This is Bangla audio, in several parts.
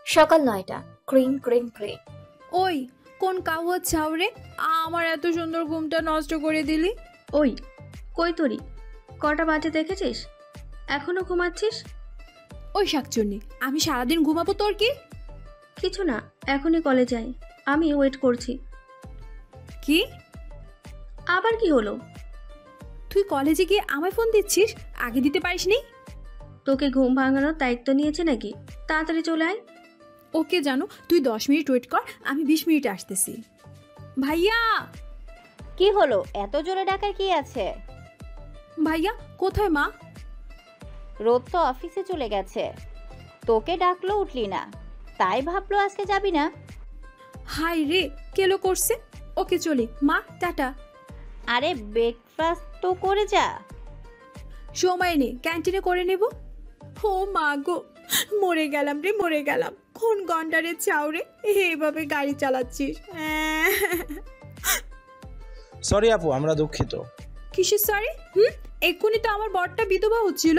সকাল ৯টা। Cream cream cream. ওই কোন কাউয়া চাও রে? আমার এত সুন্দর ঘুমটা নষ্ট করে দিলি। ওই কই তোরি? কটা বাজে দেখেছিস? এখনো ঘুমাচ্ছিস? ওই শাকচুন্নি, আমি সারাদিন ঘুমাবো তোর কি? কিছু না, এখনই কলেজ যাই। আমি ওয়েট করছি। কি? আবার কি হলো? তুই কলেজে গিয়ে আমায় ফোন দিচ্ছিস, আগে দিতে পারিসনি? তোকে ঘুম ভাঙানোর দায়িত্ব নিয়েছে নাকি? তাড়াতাড়ি চলে আয়। ওকে জানো, তুই 10 মিনিট ওয়েট কর, আমি 20 মিনিটে আসতেছি। ভাইয়া! কি হলো? এত জোরে ডাকার কি আছে? ভাইয়া কোথায় মা? রোদ তো অফিসে চলে গেছে, তোকে ডাকলো উঠলি না, তাই ভাবলো আজকে যাবি না। হাই রে, কেলো করছে। ওকে চলি মা, টাটা। আরে ব্রেকফাস্ট তো করে যা। সময় নেই, ক্যান্টিনে করে নেব। ও মা গো, মরে গেলাম রে, মরে গেলাম। কোন গন্ডারের চাও রে, এইভাবে গাড়ি চালাচ্ছিস? সরি আপু, আমরা দুঃখিত। কিসের সরি? এক্ষুনি তো আমার বরটা বিধবা হচ্ছিল।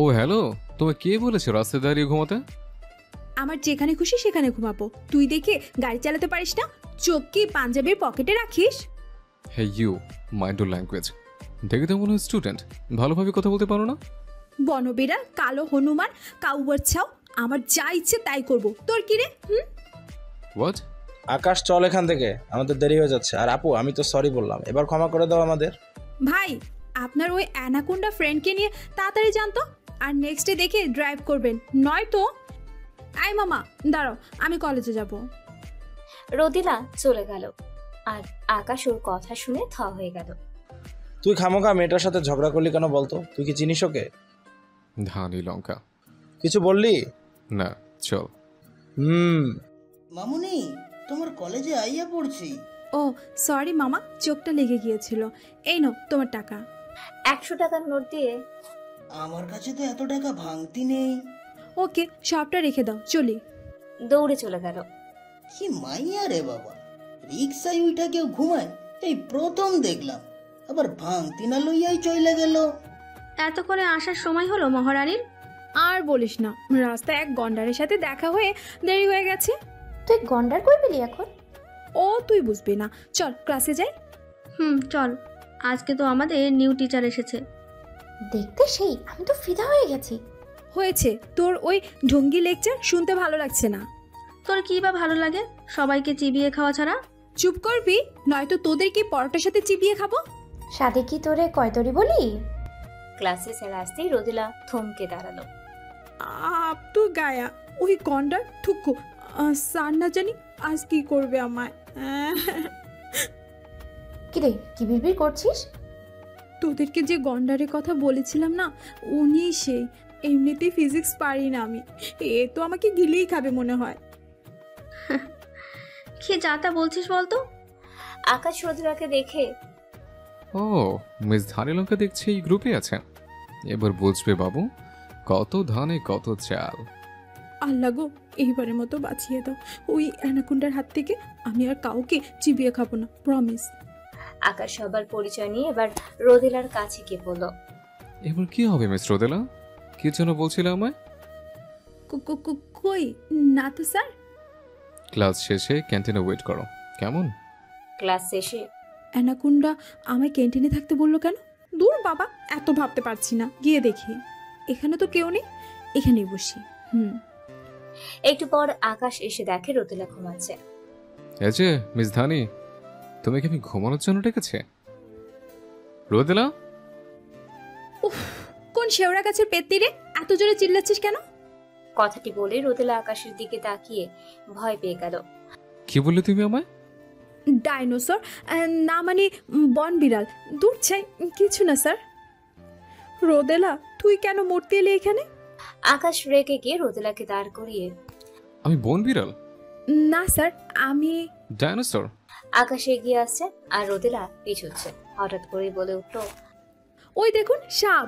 ও হ্যালো, তোমায় কে বলেছে রাস্তায় দাঁড়িয়ে ঘুমাতে? আমার যেখানে খুশি সেখানে ঘুমাবো, তুই দেখে গাড়ি চালাতে পারিস না? চোখ কি পাঞ্জাবির পকেটে রাখিস? Hey you, mind your language. দেখে তো মনে হয় স্টুডেন্ট, ভালোভাবে কথা বলতে পারো না? বনবিড়াল, কালো হনুমান, কাউয়ার ছাও, আমার যা ইচ্ছে তাই করব। তোর কি রে? হোয়াট? আকাশ, চল এখান থেকে, আমাদের দেরি হয়ে যাচ্ছে। আর আপু, আমি তো সরি বললাম, এবার ক্ষমা করে দাও আমাদের। ভাই, আপনার ওই অ্যানাকোন্ডা ফ্রেন্ডকে নিয়ে তাড়াতাড়ি জানতো, আর নেক্সট ডে দেখে ড্রাইভ করবেন, নয়তো। আই মামা দাঁড়াও, আমি কলেজে যাব। রোদিলা চলে গেল, আর আকাশ ওর কথা শুনে থ হয়ে গেল। তুই খামোখা মেয়েটার সাথে ঝগড়া করলি কেন বলতো? তুই কি চিনিস ওকে? ধানি লঙ্কা। কিছু বললি না, চল। মামুনি, তোমার কলেজে আইয়া পড়ছি। ও সরি মামা, চোখটা লেগে গিয়েছিল। এই নাও তোমার টাকা। 100 টাকার নোট দিয়ে। আমার কাছে তো এত টাকা ভাঙতি নেই। ওকে, সবটা রেখে দাও, চলি। দৌড়ে চলে গেল। কি মাইয়া রে বাবা, রিক্সায় উঠা কেউ ঘুমায় এই প্রথম দেখলাম, আবার ভাঙতি না লইয়াই চলে গেল। এত করে আসার সময় হলো মহারানীর? আর বলিস না, রাস্তায় এক গন্ডারের সাথে দেখা হয়ে দেরি হয়ে গেছে। তুই গন্ডার কই পেলি এখন? ও তুই বুঝবি না, চল ক্লাসে যাই। চল। আজকে তো আমাদের নিউ টিচার এসেছে। দেখতে সেই, আমি তো ফিদা হয়ে গেছি। হয়েছে, তোর ওই ঢঙ্গি লেকচার শুনতে ভালো লাগছে না। তোর কি বা ভালো লাগে সবাইকে চিবিয়ে খাওয়া ছাড়া? চুপ করবি, নয়তো তোদের কি পরোটার সাথে চিবিয়ে খাবো। সাথে কি তোরে কয়তরি বলি? ক্লাসে স্যার আসতেই রোদিলা থমকে দাঁড়ালো। আপ তো গায়া, ওই গন্ডার থুকু। স্যার না জানি আজ কি করবে আমায়। কিরে, কি বিড়বিড় করছিস? তোদেরকে যে গন্ডারের কথা বলেছিলাম না, উনি সেই। এমনিতেই ফিজিক্স পারি না আমি, এ তো আমাকে গিলেই খাবে মনে হয়। কি যা তা বলছিস বলতো? আকাশ রোদিলাকে দেখে, ও মিস ধানি লঙ্কা দেখছি এই গ্রুপে আছে। এবার বুঝবে বাবু, কত ধানে কত চাল। আল্লাহ গো, এইবারের মতো বাঁচিয়ে দাও। ওই অ্যানাকোন্ডার হাত থেকে আমি আর কাউকে চিবিয়ে খাবো না, প্রমিস। আকাশ সবার পরিচয় নিয়ে এবার রোদিলার কাছে গিয়ে বলল, এবার কি হবে মিস রোদেলা? কি জন্য বলছিলে আমায়? কই না তো স্যার। ক্লাস শেষে ক্যান্টিনে ওয়েট করো, কেমন? ক্লাস শেষে অ্যানাকোন্ডা আমায় ক্যান্টিনে থাকতে বললো কেন? দূর বাবা, এত ভাবতে পারছি না, গিয়ে দেখি। এখানে তো কেউ নেই, এখানেই বসি। একটু পর আকাশ এসে দেখে রোদিলা ঘুমাচ্ছে। এই যে মিস ধানি, তুমি কি আমি ঘুমানোর জন্য ডেকেছে? রোদেলা? উফ, কোন শেওড়া গাছের পেত্তি রে, এত জোরে চিল্লাচ্ছিস কেন? কথাটি বলে রোদেলা আকাশের দিকে তাকিয়ে ভয় পেয়ে গেল। কি বললে তুমি আমায়? ডাইনোসর না, মানে বন বিড়াল। দূর চাই, কিছু না স্যার। রোদেলা, তুই কেন মরতে এলি এখানে? আকাশ রেগে গিয়ে রোদেলাকে দাঁড় করিয়ে, আমি বন বিড়াল না স্যার, আমি ডাইনোসর। আকাশ এগিয়ে আসছে আর রোদেলা পিছুচ্ছে। হঠাৎ করে বলে উঠল, ওই দেখুন সাপ।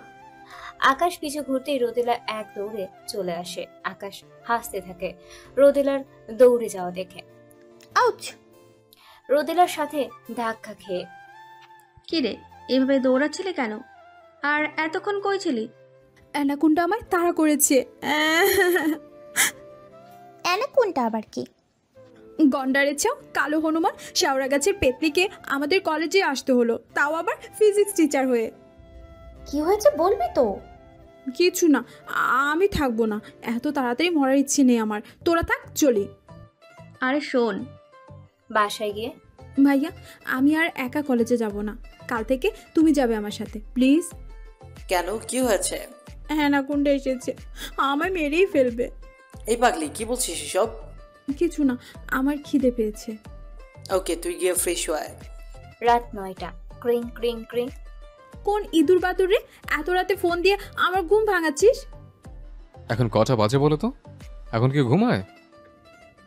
আকাশ পিছু ঘুরতেই রোদেলা এক দৌড়ে চলে আসে। আকাশ হাসতে থাকে রোদেলার দৌড়ে যাওয়া দেখে। আউচ! রোদেলার সাথে ধাক্কা খেয়ে। কি রে, এভাবে দৌড়াচ্ছিলি কেন? আর এতক্ষণ কই ছিলি? অ্যানাকোন্ডা আমায় তাড়া করেছে। অ্যানাকোন্ডা আবার কি? গন্ডারের চাও কালো হনুমান শেওড়া গাছের পেতনিকে আমাদের কলেজে আসতে হলো, তাও আবার ফিজিক্স টিচার হয়ে। কি হয়েছে বলবি তো? কিছু না, আমি থাকবো না, এত তাড়াতাড়ি মরার ইচ্ছে নেই আমার। তোরা থাক, চলি। আরে শোন, বাসায় গিয়ে ভাইয়া আমি আর একা কলেজে যাব না, কাল থেকে তুমি যাবে আমার সাথে প্লিজ। কেন, কি হয়েছে? অ্যানাকোন্ডা এসেছে, আমায় মেরেই ফেলবে। এই পাগলি, কি বলছিস এসব? কিছু না, আমার খিদে পেয়েছে। ওকে, তুই গিয়ে ফ্রেশ হয়ে। রাত 9টা। ক্রিং ক্রিং ক্রিং। কোন ইঁদুর বাদুর রে, এত রাতে ফোন দিয়ে আমার ঘুম ভাঙাচ্ছিস? এখন কটা বাজে বলো তো? এখন কি ঘুমায়?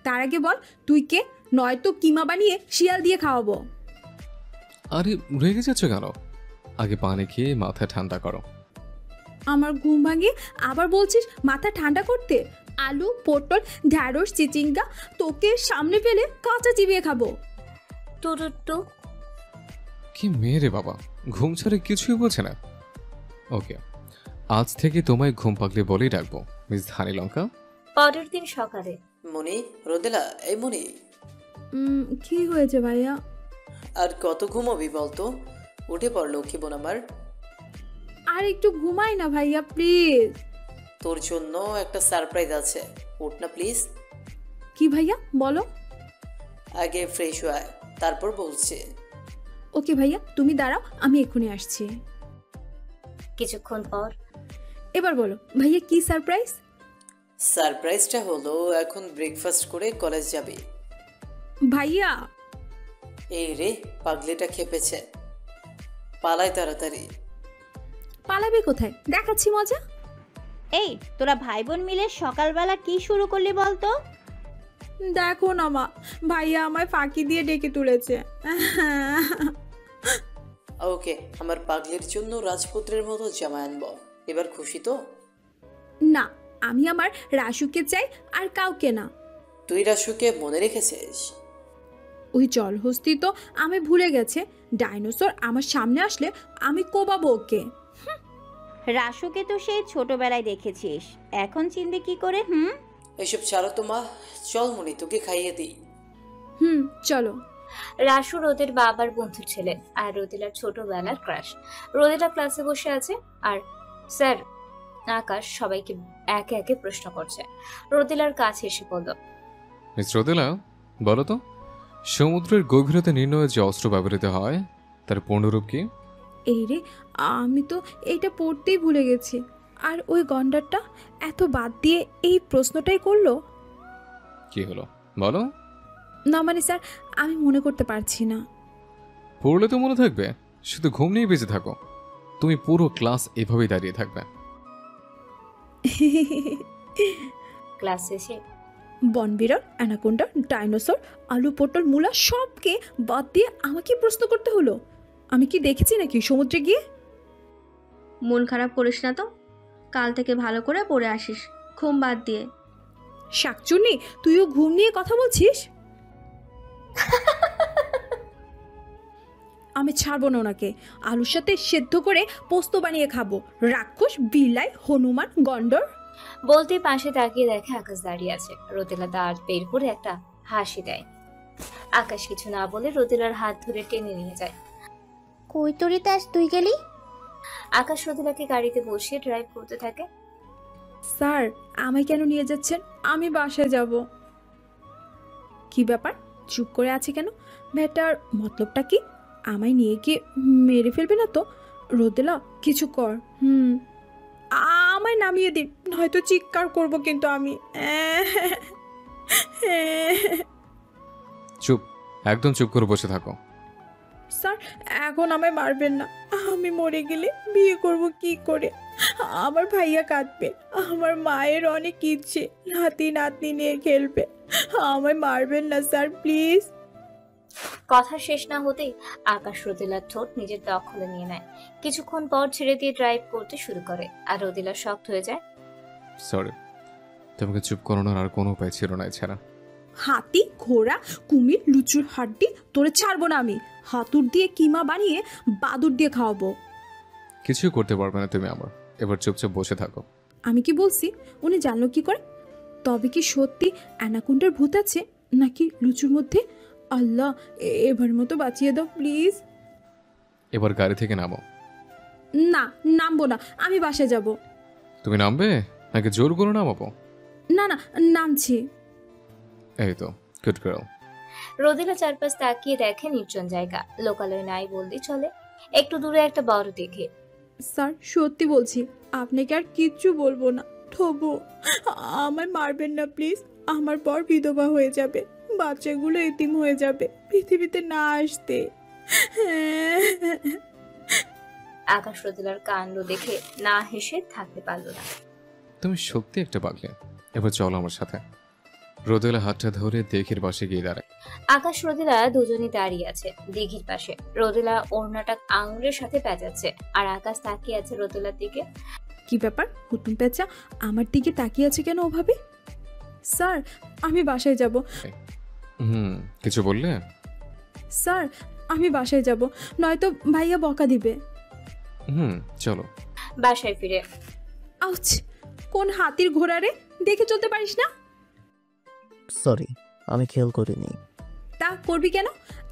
তার আগে বল তুই কে, নয়তো কিমা বানিয়ে শিয়াল দিয়ে খাওয়াবো। আরে রেগে যাচ্ছ কেন? আগে পানি খেয়ে মাথা ঠান্ডা করো। আমার ঘুম ভাঙিয়ে আবার বলছিস মাথা ঠান্ডা করতে? আলু, পটল, ঢ্যাঁড়স, চিচিঙ্গা তোকে সামনে পেলে কাঁচা চিবিয়ে খাবো। টু টু টু। কি মেয়ে রে বাবা, ঘুম ছাড়ে কিছুই বোঝে না। ওকে, আজ থেকে তোমায় ঘুম পাগলি বলেই ডাকবো, মিস ধানি লঙ্কা। পরের দিন সকালে। মনি, রোদেলা, এই মনি, কি হয়েছে ভাইয়া? আর কত ঘুমাবি বলতো? উঠে পড় লক্ষ্মী বোন আমার। আর একটু ঘুমাই না ভাইয়া প্লিজ। তোর জন্য একটা সারপ্রাইজ আছে, উঠ না প্লিজ। কি ভাইয়া বলো? আগে ফ্রেশ হয়ে তারপর বলছে। ওকে ভাইয়া তুমি দাঁড়াও, আমি এক্ষুনি আসছি। কিছুক্ষণ পর। এবার বলো ভাইয়া কি সারপ্রাইজ? সারপ্রাইজটা হলো এখন ব্রেকফাস্ট করে কলেজ যাবি। ভাইয়া এই রে, পাগলিটা খেপেছে, পালাই তাড়াতাড়ি। পালাবে কোথায়, দেখাচ্ছি মজা। এই তোরা ভাই বোন মিলে সকালবেলা কি শুরু করলি বলতো? দেখো না মা, ভাইয়া আমায় ফাঁকি দিয়ে ডেকে তুলেছে। ওকে, আমার পাগলির জন্য রাজপুত্রের মতো জামা আনবো। এবার খুশি তো? না, আমি আমার রাসুকে চাই, আর কাউকে না। তুই রাসুকে মনে রেখেছিস? ওই জলহস্তি তো আমি ভুলে গেছে। ডাইনোসর আমার সামনে আসলে আমি কোবাবো ওকে। রাসুকে তো সেই ছোটবেলায় দেখেছিস, এখন চিনবি কি করে? এসব ছাড়ো তো মা, চল মনি তোকে খাইয়ে দিই। চলো। রাসু রোদের বাবার বন্ধুর ছেলে আর রোদেলার ছোটবেলার ক্রাশ। রোদেলা ক্লাসে বসে আছে আর স্যার আকাশ সবাইকে একে একে প্রশ্ন করছে। রোদেলার কাছে এসে বলল, মিস রোদেলা, বলো তো, সমুদ্রের গভীরতা নির্ণয়ে যে অস্ত্র ব্যবহৃত হয় তার পূর্ণরূপ কি? এই রে, আমি তো এইটা পড়তেই ভুলে গেছি। আর ওই গন্ডারটা এত বাদ দিয়ে এই প্রশ্নটাই করলো। কি হলো বলো? না মানে স্যার, আমি মনে করতে পারছি না। পড়লে তো মনে থাকবে, শুধু ঘুম নিয়ে বেঁচে থাকো। তুমি পুরো ক্লাস এভাবেই দাঁড়িয়ে থাকবে। ক্লাস শেষে বনবিড়াল, অ্যানাকোন্ডা, ডাইনোসর, আলু, পটল, মূলা সবকে বাদ দিয়ে আমাকে প্রশ্ন করতে হলো। আমি কি দেখেছি নাকি সমুদ্রে গিয়ে? মন খারাপ করিস না তো, কাল থেকে ভালো করে পড়ে আসিস ঘুম বাদ দিয়ে। শাকচুন্নি, তুইও ঘুম নিয়ে কথা বলছিস? আমি ছাড়বো না ওনাকে, আলুর সাথে সেদ্ধ করে পোস্ত বানিয়ে খাবো। রাক্ষস, বিলাই, হনুমান, গন্ডর। বলতে পাশে তাকিয়ে দেখে আকাশ দাঁড়িয়ে আছে। রোদেলা দাঁত বের করে একটা হাসি দেয়। আকাশ কিছু না বলে রোদেলার হাত ধরে টেনে নিয়ে যায়। কই তরিতে আজ তুই গেলি? আকাশ রোদেলাকে গাড়িতে বসিয়ে ড্রাইভ করতে থাকে। স্যার আমায় কেন নিয়ে যাচ্ছেন? আমি বাসায় যাব। কি ব্যাপার, চুপ করে আছে কেন? ব্যাটার মতলবটা কি? আমায় নিয়ে গিয়ে মেরে ফেলবে না তো? রোদেলা কিছু কর। আমায় নামিয়ে দিন, নয়তো চিৎকার করব কিন্তু আমি। চুপ, একদম চুপ করে বসে থাকো। স্যার এখন আমায় মারবেন না, আমি মরে গেলে বিয়ে করব কি করে? আমার ভাইয়া কাঁদবে, আমার মায়ের অনেক ইচ্ছে নাতি নাতনি নিয়ে খেলবে। আমায় মারবেন না স্যার প্লিজ। কথা শেষ না হতেই আকাশ রোদেলার ঠোঁট নিজের দখলে নিয়ে নেয়। কিছুক্ষণ পর ছেড়ে দিয়ে ড্রাইভ করতে শুরু করে আর রোদেলা শক্ত হয়ে যায়। সরি, তোমাকে চুপ করানোর আর কোনো উপায় ছিল না এছাড়া। হাতি, ঘোড়া, কুমির, লুচুর হাড্ডি তোরে ছাড়বো না আমি। হাতুর দিয়ে কিমা বানিয়ে বাদুর দিয়ে খাওয়াবো। কিছুই করতে পারবে না তুমি আমার, এবার চুপচাপ বসে থাকো। আমি কি বলছি উনি জানলো কি করে? তবে কি সত্যি অ্যানাকোন্ডার ভূত আছে নাকি লুচুর মধ্যে? আল্লাহ, এবার মতো বাঁচিয়ে দাও প্লিজ। এবার গাড়ি থেকে নামো। না, নামবো না, আমি বাসায় যাব। তুমি নামবে নাকি জোর করে নামাবো? না না, নামছি। এই তো, গুড গার্ল। রোদেলা চারপাশ তাকিয়ে দেখে নির্জন জায়গা, লোকালয় নাই বললেই চলে। একটু দূরে একটা বড় দেখে। স্যার সত্যি বলছি, আপনাকে আর কিচ্ছু বলবো না। তবু আমায় মারবেন না প্লিজ। আমার পর বিধবা হয়ে যাবে, বাচ্চাগুলো এতিম হয়ে যাবে পৃথিবীতে না আসতে। আকাশ রোদেলার কাণ্ড দেখে না হেসে থাকতে পারল না। তুমি সত্যি একটা পাগলে। এবার চলো আমার সাথে। রোদেলা হাতটা ধরে দিঘির পাশে গিয়ে দাঁড়ায়। আকাশ রোদেলা দুজনই দাঁড়িয়ে আছে দিঘির পাশে। রোদেলা ওড়নাটা আঙুলের সাথে পেঁচাচ্ছে আর আকাশ তাকিয়ে আছে রোদেলার দিকে। কি ব্যাপার, হুতুম পেঁচা আমার দিকে তাকিয়ে আছে কেন ওভাবে? স্যার আমি বাসায় যাব। কিছু বললে? স্যার আমি বাসায় যাব, নয়তো ভাইয়া বকা দিবে। চলো। বাসায় ফিরে। আউচ, কোন হাতির ঘোড়ারে, দেখে চলতে পারিস না? সরি, আমি খেয়াল করিনি। তা করবি কেন?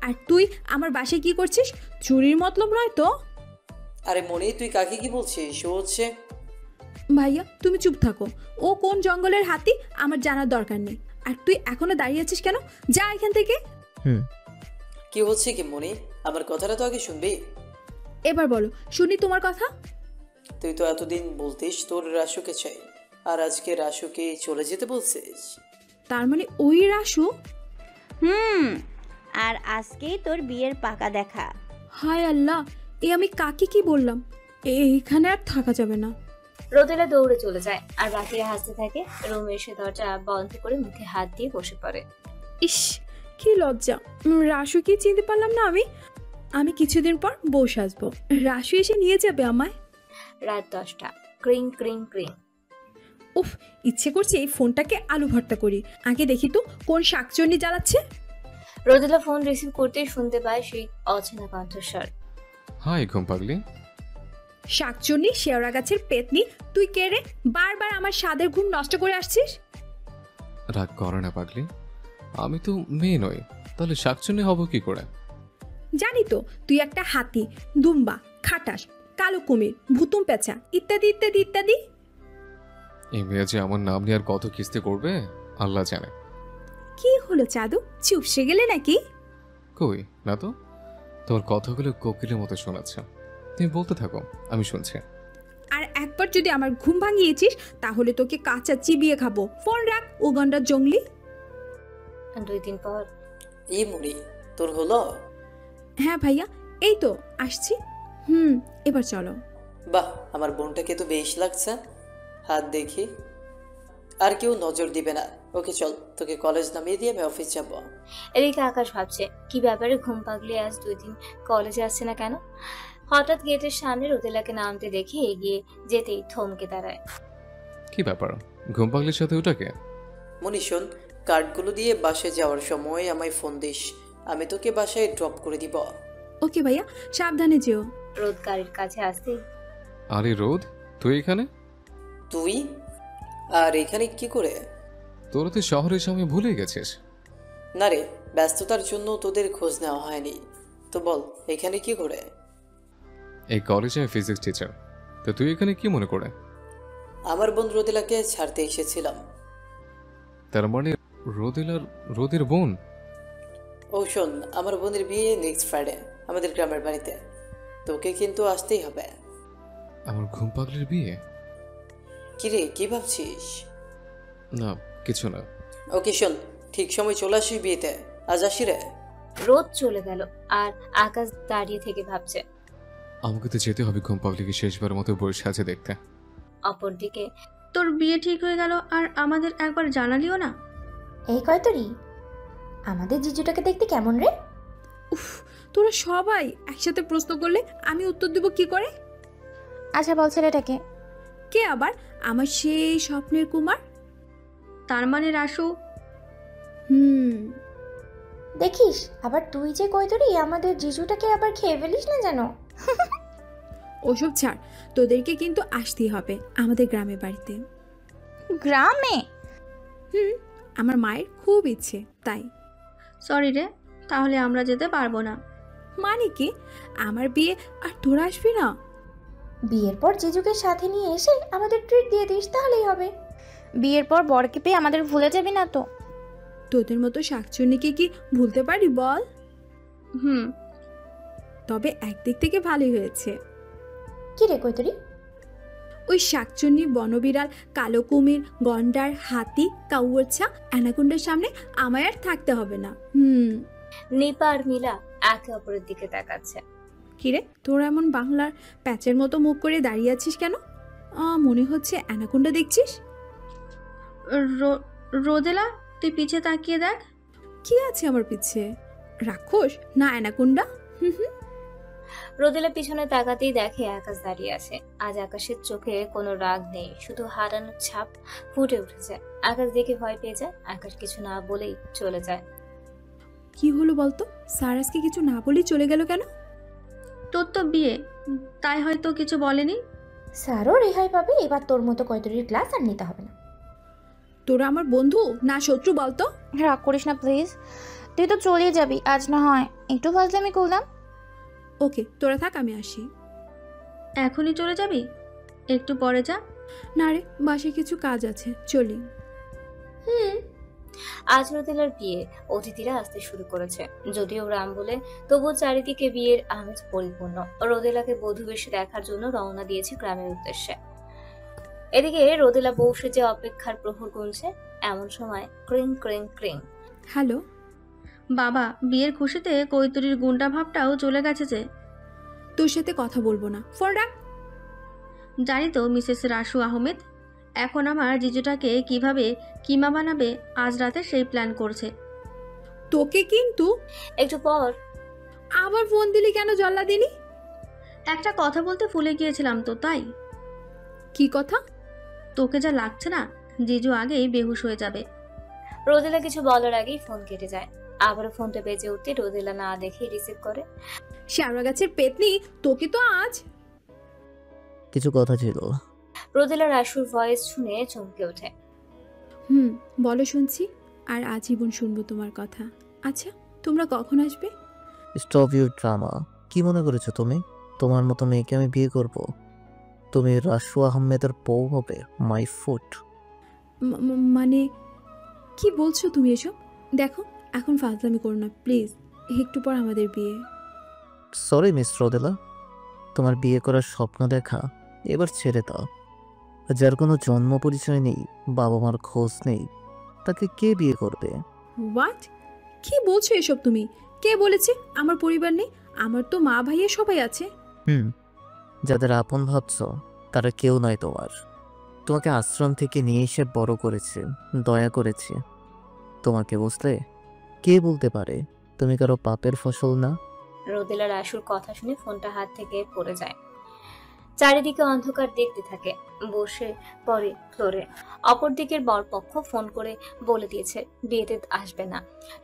আর তুই আমার বাসায় কি করছিস? চুরির মতলব নয় তো? আরে মনি, তুই কাকে কি বলছিস? ও হচ্ছে... ভাইয়া তুমি চুপ থাকো। ও কোন জঙ্গলের হাতি আমার জানার দরকার নেই। আর তুই এখনো দাঁড়িয়ে আছিস কেন? যা এখান থেকে। কি হচ্ছে কি মনি? আমার কথাটা তো আগে শুনবি। এবার বলো, শুনি তোমার কথা। তুই তো এতদিন বলতিস তোর রাসুকে চাই, আর আজকে রাসুকে চলে যেতে বলছিস। তার মানে ওই রাসু? আর আজকেই তোর বিয়ের পাকা দেখা। হায় আল্লাহ, এ আমি কাকে কি বললাম? এখানে আর থাকা যাবে না। রোদেলা দৌড়ে চলে যায় আর বাকিরা হাসতে থাকে। রুমে এসে দরজা বন্ধ করে মুখে হাত দিয়ে বসে পড়ে। ইস, কি লজ্জা। রাসু কি চিনতে পারলাম না আমি। আমি কিছুদিন পর বউ সাজবো, রাসু এসে নিয়ে যাবে আমায়। রাত 10টা। ক্রিং ক্রিং ক্রিং। উফ, ইচ্ছে করছে এই ফোনটাকে আলু ভর্তা করি। আগে দেখি তো কোন শাকচুন্নি জ্বালাচ্ছে। রোদেলা ফোন রিসিভ করতেই শুনতে পায় সেই অচেনা কণ্ঠস্বর। হাই ঘুম পাগলি। শাকচুন্নি, শেওড়া গাছের পেতনি, তুই কে রে? বারবার আমার স্বাদের ঘুম নষ্ট করে আসছিস। রাগ করে না পাগলি, আমি তো মেয়ে নই, তাহলে শাকচুন্নি হব কি করে? জানি তো, তুই একটা হাতি, দুম্বা, খাটাস, কালো কুমির, ভুতুম পেঁচা, ইত্যাদি ইত্যাদি ইত্যাদি। এই মেয়ে যে আমার নাম নিয়ে আর কত কিস্তি করবে আল্লাহ জানে। কি হলো চাঁদু, চুপসে গেলে নাকি? কই না তো, তোর কথাগুলো কোকিলের মতো শোনাচ্ছে। তুমি বলতে থাকো, আমি শুনছি। আর একবার যদি আমার ঘুম ভাঙিয়েছিস তাহলে তোকে কাঁচা চিবিয়ে খাবো। ফোন রাখ, উগান্ডার জঙ্গলি। 2 দিন পর। এই মুড়ি তোর হলো? হ্যাঁ ভাইয়া, এই তো আসছি। এবার চলো। বাহ, আমার বোনটাকে তো বেশ লাগছে। হাত দেখি, আর কেউ নজর দিবে না। ওকে চল, তোকে কলেজ নামিয়ে দিয়ে আমি অফিস যাব। এদিকে আকাশ ভাবছে কি ব্যাপারে ঘুম পাগলি আজ 2 দিন কলেজে আসছে না কেন। হঠাৎ গেটের সামনে রোদেলাকে নামতে দেখে এগিয়ে যেতেই থমকে দাঁড়ায়। কি ব্যাপার, ঘুম পাগলির সাথে ওটাকে? মনি শোন, কার্ডগুলো দিয়ে বাসায় যাওয়ার সময় আমায় ফোন দিস, আমি তোকে বাসায় ড্রপ করে দিব। ওকে ভাইয়া, সাবধানে যেও। রোদ গাড়ির কাছে আসতেই। আরে রোদ, তুই এখানে? তুই আর এখানে কি করে? তোরা তো শহরের সময় ভুলে গেছিস। না রে, ব্যস্ততার জন্য তোদের খোঁজ নেওয়া হয়নি। তো বল এখানে কি করে? এই কলেজে আমি ফিজিক্স টিচার, তো তুই এখানে কি মনে করে? আমার বোন রোদেলাকে ছাড়তে এসেছিলাম। তার মানে রোদের বোন? ও শোন, আমার বোনের বিয়ে নেক্সট ফ্রাইডে আমাদের গ্রামের বাড়িতে, তোকে কিন্তু আসতেই হবে। আমার ঘুম পাগলির বিয়ে? কিরে, কি ভাবছিস? না কিছু না। ওকে শোন, ঠিক সময় চলে আসিস বিয়েতে। আজ আসি রে। রোদ চলে গেল আর আকাশ দাঁড়িয়ে থেকে ভাবছে। আমাকে তো যেতে হবে ঘুম পাগলিকে শেষবার মতো বই সাজে দেখতে। অপরদিকে তোর বিয়ে ঠিক হয়ে গেল আর আমাদের একবার জানালিও না। এই কয়তরি, আমাদের জিজুটাকে দেখতে কেমন রে? উফ, তোরা সবাই একসাথে প্রশ্ন করলে আমি উত্তর দেব কি করে? আচ্ছা বল, ছেলেটাকে কে আবার? আমার সেই স্বপ্নের কুমার। তার মানে রাসু? দেখিস, আবার তুই যে কয়তরি আমাদের জিজুটাকে আবার খেয়ে ফেলিস না যেন। ওসব ছাড়, তোদেরকে কিন্তু আসতেই হবে আমাদের গ্রামে বাড়িতে। গ্রামে? হুম, আমার মায়ের খুব ইচ্ছে তাই। সরি রে, তাহলে আমরা যেতে পারবো না। মানে কি? আমার বিয়ে আর তোরা আসবি না? বিয়ের পর জিজুকে সাথে নিয়ে এসে আমাদের ট্রিট দিয়ে দিস, তাহলেই হবে। বিয়ের পর বরকে পেয়ে আমাদের ভুলে যাবি না তো? তোদের মতো শাকচুন্নিকে কি ভুলতে পারি বল? হুম। তবে একদিক থেকে ভালোই হয়েছে। কি রে কৈতরি? ওই শাকচুন্নি, বনবিড়াল, কালো কুমির, গন্ডার, হাতি, কাউয়াচ্ছা, অ্যানাকোন্ডার সামনে আমায় আর থাকতে হবে না। নিপা আর মিলা একে অপরের দিকে তাকাচ্ছে। কিরে, তোরা এমন বাংলার প্যাচের মতো মুখ করে দাঁড়িয়ে আছিস কেন? মনে হচ্ছে অ্যানাকোন্ডা দেখছিস। রোদেলা, তুই পিছে তাকিয়ে দেখ। কি আছে আমার পিছে? রাক্ষস না অ্যানাকোন্ডা? রোদেলা পিছনে তাকাতেই দেখে আকাশ দাঁড়িয়ে আছে। আজ আকাশের চোখে কোনো রাগ নেই, শুধু হারানোর ছাপ ফুটে উঠেছে। আকাশ দেখে ভয় পেয়ে যায়। আকাশ কিছু না বলেই চলে যায়। কি হলো বলতো? স্যার আজকে কিছু না বলেই চলে গেল কেন? তোর তো বিয়ে, তাই হয়তো কিছু বলেনি। স্যারও রেহাই পাবে, এবার তোর মতো কৈতরির ক্লাস আর নিতে হবে না। তোরা আমার বন্ধু না শত্রু বলতো? রাগ করিস না প্লিজ, তুই তো চলে যাবি, আজ না হয় একটু ফাজলামি করলাম। ওকে, তোরা থাক, আমি আসি। এখনই চলে যাবি? একটু পরে যা। না রে, বাসায় কিছু কাজ আছে, চলি। আজ রোদেলার বিয়ে, অতিথিরা আসতে শুরু করেছে। যদিও রাম বলে, তবুও চারিদিকে বিয়ের আমেজ পরিপূর্ণ। রোদেলাকে বধূ বেশে দেখার জন্য রওনা দিয়েছে গ্রামের উদ্দেশ্যে। এদিকে রোদেলা বসে যে অপেক্ষার প্রহর গুনছে, এমন সময় ক্রিং ক্রিং ক্রিং। হ্যালো বাবা, বিয়ের খুশিতে কৈতরির গুন্ডা ভাবটাও চলে গেছে যে। তোর সাথে কথা বলবো না, ফোন রাখ। জানি তো মিসেস রাসু আহমেদ এখন আমার জিজুটাকে কিভাবে কিমা বানাবে, আজ রাতে সেই প্ল্যান করছে। তোকে কিন্তু একটু পর আবার ফোন দিলি কেন? জল্লা দিলি? একটা কথা বলতে ভুলে গিয়েছিলাম তো, তাই। কি কথা? তোকে যা লাগছে না, জিজু আগেই বেহুশ হয়ে যাবে। রোদেলা কিছু বলার আগেই ফোন কেটে যায়। আবারও ফোনটা বেজে উঠতে রোদেলা না দেখে রিসিভ করে। শ্যাওড়া গাছের পেতনি, তোকে তো আজ। কিছু কথা ছিল। রোদেলা রাসুর ভয়েস শুনে চমকে ওঠে। বলো, শুনছি। আর আজীবন শুনবো তোমার কথা। আচ্ছা, তোমরা কখন আসবে? Stop your drama. কি মনে করেছো তুমি? তোমার মতো মেয়েকে আমি বিয়ে করব? তুমি রাসু আহমেদের বউ হবে? My foot. মানে কি বলছো তুমি এসব? দেখো, এখন ফাজলামি করো না প্লিজ, একটু পর আমাদের বিয়ে। সরি মিস রোদেলা, তোমার বিয়ে করার স্বপ্ন দেখা এবার ছেড়ে দাও। যার কোনো জন্ম পরিচয় নেই, বাবা মার খোঁজ নেই, তাকে কে বিয়ে করবে? হোয়াট? কি বলছো এসব তুমি? কে বলেছে আমার পরিবার নেই? আমার তো মা ভাইয়া সবাই আছে। যাদের আপন ভাবছো তারা কেউ নয় তোমার। তোমাকে আশ্রম থেকে নিয়ে এসে বড় করেছে, দয়া করেছে। তোমাকে বুঝলে কে বলতে পারে তুমি কারো পাপের ফসল না? রোদেলা রাসুর কথা শুনে ফোনটা হাত থেকে পড়ে যায়। চারিদিকে অন্ধকার দেখতে থাকে, বসে পড়ে ফ্লোরে। অপর দিকের বরপক্ষ ফোন করে বলে দিয়েছে বিয়েতে আসবে না।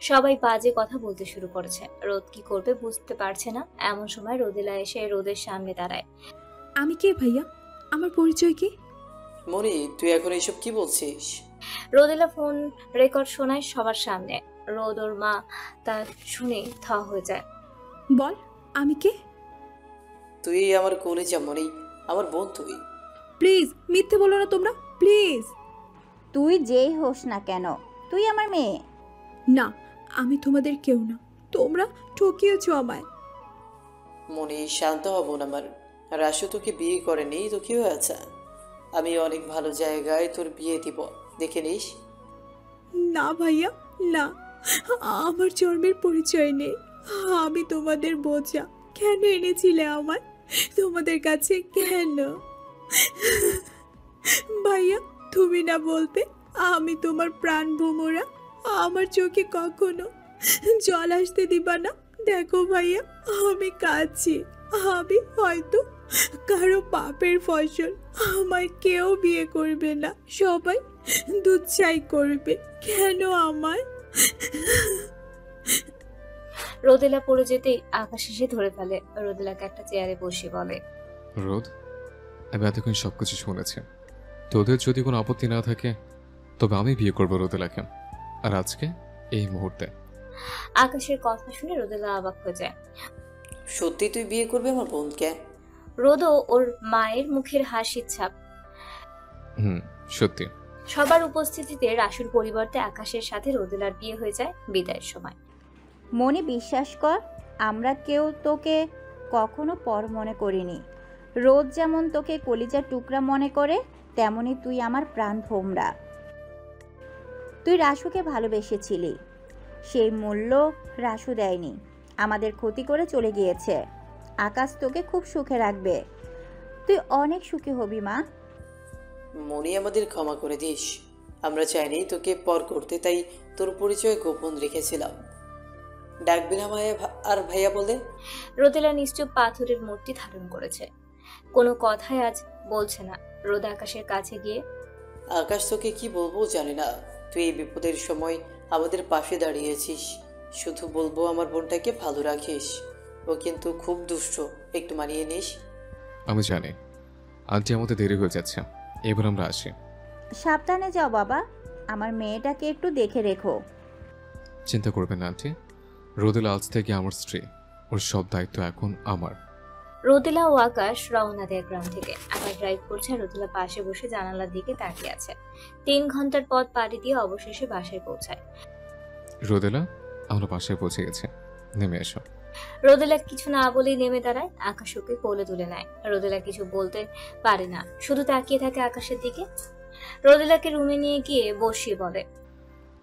সবাই বাজে কথা বলতে শুরু করেছে। রোদ কি করবে বুঝতে পারছে না। এমন সময় রোদেলা এসে রোদের সামনে দাঁড়ায়। আমি কে ভাইয়া? আমার পরিচয় কি? মনি, তুই এখন এইসব কি বলছিস? রোদেলা ফোন রেকর্ড শোনায় সবার সামনে। রোদ ওর মা তা শুনে থ হয়ে যায়। বল, আমি কে? তুই আমার কলেজা মনি, আমার বোন তুই। প্লিজ মিথ্যে বলো না তোমরা, প্লিজ। তুই যেই হোস না কেন, তুই আমার মেয়ে। না, আমি তোমাদের কেউ না, তোমরা ঠকিয়েছো আমায়। মনি, শান্ত হব না। আমার রাসু তোকে বিয়ে করেনি তো কি হয়েছে? আমি অনেক ভালো জায়গায় তোর বিয়ে দিব, দেখে নিস। না ভাইয়া, না, আমার জন্মের পরিচয় নেই। আমি তোমাদের বোঝা। কেন এনেছিলে আমায় তোমাদের কাছে? কেন ভাইয়া? তুমি না বলতে আমি তোমার প্রাণ ভোমরা? আমার চোখে কখনো জল আসতে দিবা না? দেখো ভাইয়া, আমি কাঁদছি। আমি হয়তো কারো পাপের ফসল। আমায় কেউ বিয়ে করবে না, সবাই দুচ্ছাই করবে। কেন আমায়? রোদেলা পড়ে যেতেই আকাশ এসে ধরে ফেলে। রোদেলাকে একটা চেয়ারে বসে বলে, রোদ, আমি এতক্ষণ সবকিছু শুনেছি। তোদের যদি কোনো আপত্তি না থাকে তবে আমি বিয়ে করবো রোদেলাকে, আর আজকে এই মুহূর্তে। আকাশের কথা শুনে রোদেলা অবাক হয়ে যায়। সত্যি তুই বিয়ে করবি আমার বোনকে? রোদও ওর মায়ের মুখের হাসির ছাপ। সত্যি। সবার উপস্থিতিতে রাসুর পরিবর্তে আকাশের সাথে রোদেলার বিয়ে হয়ে যায় বিদায়ের সময়। মনে বিশ্বাস কর, আমরা কেউ তোকে কখনো পর মনে করিনি। রোদ যেমন তোকে কলিজার টুকরা মনে করে, তেমনি তুই আমার প্রাণ ভোমরা। তুই রাসুকে ভালোবেসেছিলি, সেই মূল্য রাসু দেয়নি, আমাদের ক্ষতি করে চলে গিয়েছে। আকাশ তোকে খুব সুখে রাখবে, তুই অনেক সুখী হবি মা। মনি, আমাদের ক্ষমা করে দিস। আমরা চাইনি তোকে পর করতে, তাই তোর পরিচয় গোপন রেখেছিলাম। ডাকবি না মায়া আর ভাইয়া বলে? রোদেলা নিশ্চুপ পাথরের মূর্তি ধারণ করেছে, কোনো কথাই আজ বলছে না। রোদ আকাশের কাছে গিয়ে, আকাশ, তোকে কি বলবো জানি না। তুই এই বিপদের সময় আমাদের পাশে দাঁড়িয়েছিস। শুধু বলবো আমার বোনটাকে ভালো রাখিস, ও কিন্তু খুব দুষ্ট, একটু মানিয়ে নিস। আমি জানি আন্টি, আমাদের দেরি হয়ে যাচ্ছে, এবার আমরা আসি। সাবধানে যাও বাবা, আমার মেয়েটাকে একটু দেখে রেখো। চিন্তা করবেন না আন্টি, রোদেলা আজ থেকে আমার স্ত্রী, ওর সব দায়িত্ব এখন আমার। রোদেলা ও আকাশ রওনা দেয় গ্রাম থেকে। আকাশ ড্রাইভ করছে, রোদেলা পাশে বসে জানালার দিকে তাকিয়ে আছে। 3 ঘন্টার পথ পাড়ি দিয়ে অবশেষে বাসায় পৌঁছায়। রোদেলা, আমরা বাসায় পৌঁছে গেছি, নেমে এসো। রোদেলা কিছু না বলেই নেমে দাঁড়ায়। আকাশ ওকে কোলে তুলে নেয়। রোদেলা কিছু বলতে পারে না, শুধু তাকিয়ে থাকে আকাশের দিকে। রোদেলাকে রুমে নিয়ে গিয়ে বসিয়ে বলে,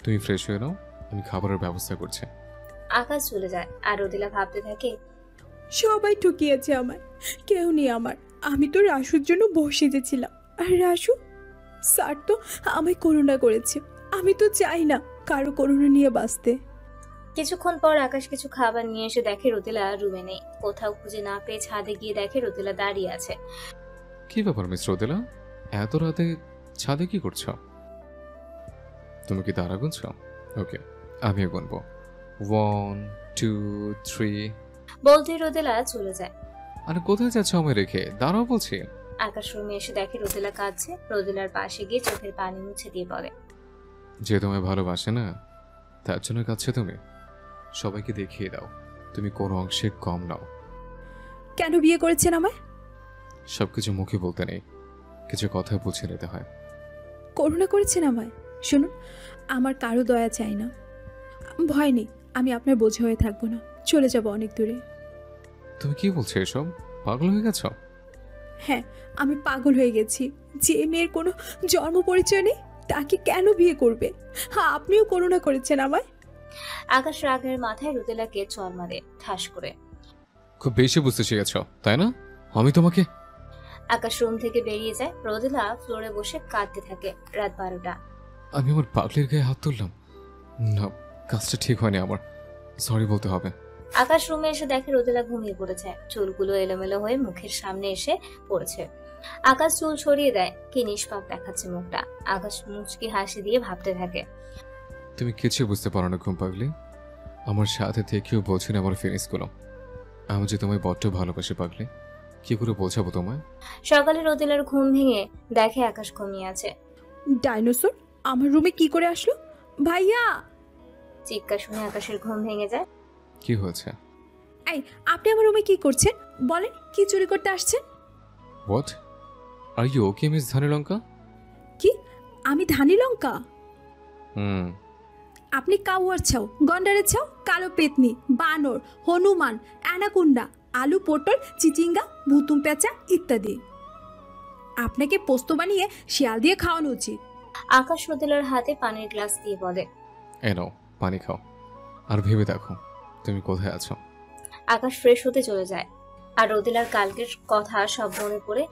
তুমি ফ্রেশ হয়ে নাও, আমি খাবারের ব্যবস্থা করছি। আকাশ চলে যায় আর রোদেলা ভাবতে থাকে, সবাই ঠকিয়েছে আমায়, কেউ নেই আমার। আমি তো রাসুর জন্য বসে যেছিলাম, আর রাসু স্যার তো আমায় করুণা করেছে। আমি তো চাই না কারো করুণা নিয়ে বাঁচতে। কিছুক্ষণ পর আকাশ কিছু খাবার নিয়ে এসে দেখে রোদেলা রুমে নেই। কোথাও খুঁজে না পেয়ে ছাদে গিয়ে দেখে রোদেলা দাঁড়িয়ে আছে। কি ব্যাপার মিস রোদেলা, এত রাতে ছাদে কি করছো? তুমি কি তারা গুনছো? ওকে, আমিও গুনবো। 1 2 3। বলতেই রোদেলা চলে যায়। আরে কোথায় যাচ্ছ আমায় রেখে? দাঁড়াও বলছি। আকাশ রুমে এসে দেখে রোদেলা কাঁদছে। রোদেলার পাশে গিয়ে চোখের পানি মুছে দিয়ে বলে, যে তোমায় ভালোবাসে না তার জন্য কাঁদছো তুমি? সবাইকে দেখিয়ে দাও তুমি কোনো অংশে কম নাও। কেন বিয়ে করেছেন আমায়? সবকিছু মুখে বলতে নেই, কিছু কথা বুঝে নিতে হয়। করুণা করেছেন আমায়? শুনুন, আমার কারো দয়া চাই না, ভয় নেই, আমি আপনার বোঝা হয়ে থাকবো না, চলে যাব অনেক দূরে। তুমি কি বলছো এসব? পাগল হয়ে গেছো? হ্যাঁ, আমি পাগল হয়ে গেছি। যে মেয়ের কোনো জন্ম পরিচয় নেই তাকে কেন বিয়ে করবে? হ্যাঁ, আপনিও করুণা করেছেন আমায়। আকাশ রাগের মাথায় রোদেলাকে চর মারে ঠাস করে। খুব বেশি বুঝতে শিখেছ তাই না? আমি তোমাকে। আকাশ রুম থেকে বেরিয়ে যায়। রোদেলা ফ্লোরে বসে কাঁদতে থাকে। রাত 12টা। আমি আমার পাগলের গায়ে হাত তুললাম না, কাজটা ঠিক হয়নি আমার, সরি বলতে হবে। আকাশ রুমে এসে দেখে রোদেলা ঘুমিয়ে পড়েছে। চুলগুলো এলোমেলো হয়ে মুখের সামনে এসে পড়েছে। আকাশ চুল সরিয়ে দেয়, কি নিষ্পাপ দেখাচ্ছে মুখটা। আকাশ মুচকি হাসি দিয়ে ভাবতে থাকে, তুমি কিছু বুঝতে পারো না ঘুম পাগলি, আমার সাথে থেকেও বোঝো না আমার ফিলিংস গুলো। আমি যে তোমায় বড্ড ভালোবাসি পাগলি, কি করে বোঝাবো তোমায়? সকালে রোদেলার ঘুম ভেঙে দেখে আকাশ ঘুমিয়ে আছে। ডাইনোসর আমার রুমে কি করে আসলো? ভাইয়া! চিৎকার শুনে আকাশের ঘুম ভেঙে যায়। কি হয়েছে? এই, আপনি আমার রুমে কি করছেন? বলেন, কি চুরি করতে আসছেন? What are you okay miss ধানীলঙ্কা? কি? আমি ধানি লঙ্কা? হুম। আপনি কাউয়ার ছাও, গন্ডারের ছাও, কালো পেতনি, বানর, হনুমান, অ্যানাকুন্ডা, আলু পটল, চিচিঙ্গা, ভুতুম পেঁচা ইত্যাদি। আপনাকে পোস্ত বানিয়ে শিয়াল দিয়ে খাওয়ানো উচিত। আকাশ রোদেলার হাতে পানির গ্লাস দিয়ে বলে, এ নাও পানি খাও, আর ভেবে দেখো তুমি কোথায় আছো। আকাশ ফ্রেশ হতে চলে যায়। আর রোদেলার কালকের কথা সব মনে পড়ে